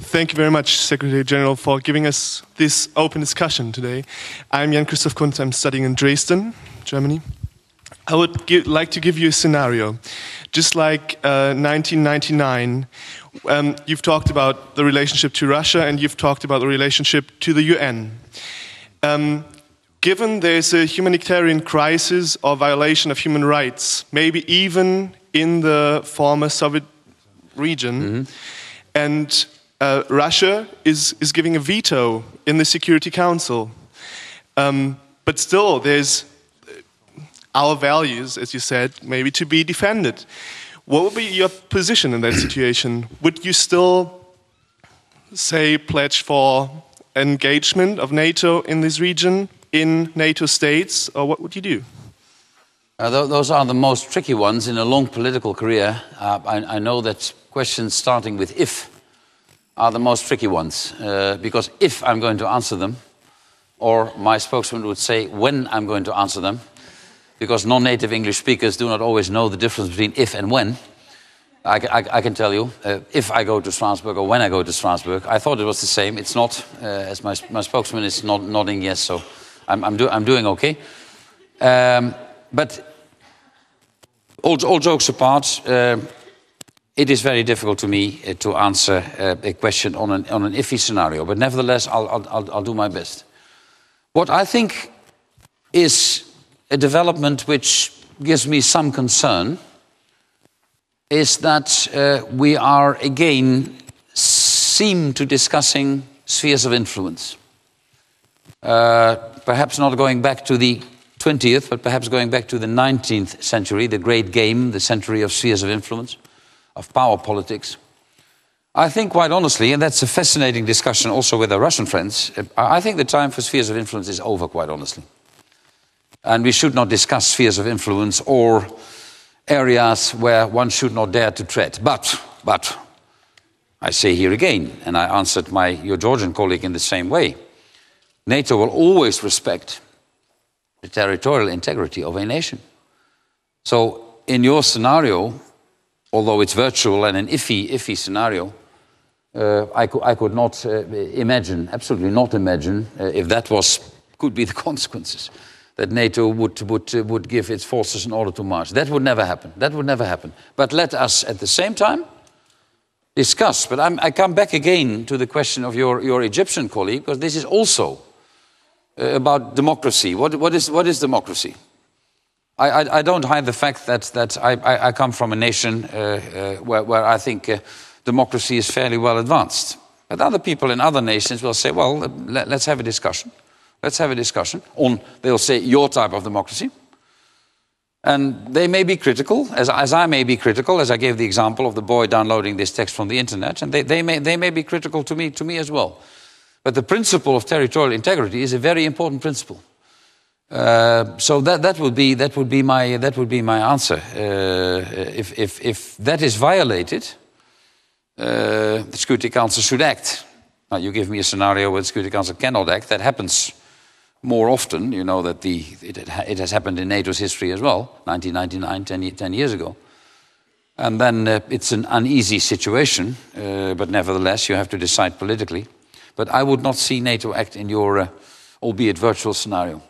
thank you very much, Secretary General, for giving us this open discussion today. I'm Jan-Christoph Kunz. I'm studying in Dresden, Germany. I would like to give you a scenario. Just like 1999, you've talked about the relationship to Russia and you've talked about the relationship to the UN. Given there's a humanitarian crisis or violation of human rights, maybe even in the former Soviet region, and Russia is giving a veto in the Security Council, but still there's our values, as you said, maybe to be defended. What would be your position in that situation? Would you still, say, pledge for engagement of NATO in this region, in NATO states, or what would you do? Those are the most tricky ones in a long political career. I know that questions starting with if are the most tricky ones, because if I'm going to answer them, or my spokesman would say when I'm going to answer them, because non-native English speakers do not always know the difference between if and when. I can tell you, if I go to Strasbourg or when I go to Strasbourg, I thought it was the same. It's not, as my spokesman is nodding yes, so I'm doing okay. But all jokes apart, it is very difficult to me to answer a question on an iffy scenario. But nevertheless, I'll do my best. What I think is a development which gives me some concern is that we are again seem to discussing spheres of influence. Perhaps not going back to the 20th, but perhaps going back to the 19th century, the great game, the century of spheres of influence, of power politics. I think quite honestly, and that's a fascinating discussion also with our Russian friends, I think the time for spheres of influence is over, quite honestly. And we should not discuss spheres of influence or areas where one should not dare to tread. But I say here again, and I answered your Georgian colleague in the same way, NATO will always respect the territorial integrity of a nation. So in your scenario, although it's virtual and an iffy scenario, I could not imagine, absolutely not imagine, if that could be the consequences, that NATO would give its forces an order to march. That would never happen. That would never happen. But let us, at the same time, discuss. But I come back again to the question of your Egyptian colleague, because this is also about democracy. What is democracy? I don't hide the fact that I come from a nation where I think democracy is fairly well advanced. But other people in other nations will say, well, let's have a discussion. Let's have a discussion on, they'll say, your type of democracy. And they may be critical, as I may be critical, as I gave the example of the boy downloading this text from the internet, and they may be critical to me as well. But the principle of territorial integrity is a very important principle. So that would be my answer. If that is violated, the Security Council should act. Now, you give me a scenario where the Security Council cannot act. That happens more often. You know that it has happened in NATO's history as well, 1999, 10 years ago. And then it's an uneasy situation, but nevertheless you have to decide politically. But I would not see NATO act in your, albeit virtual, scenario.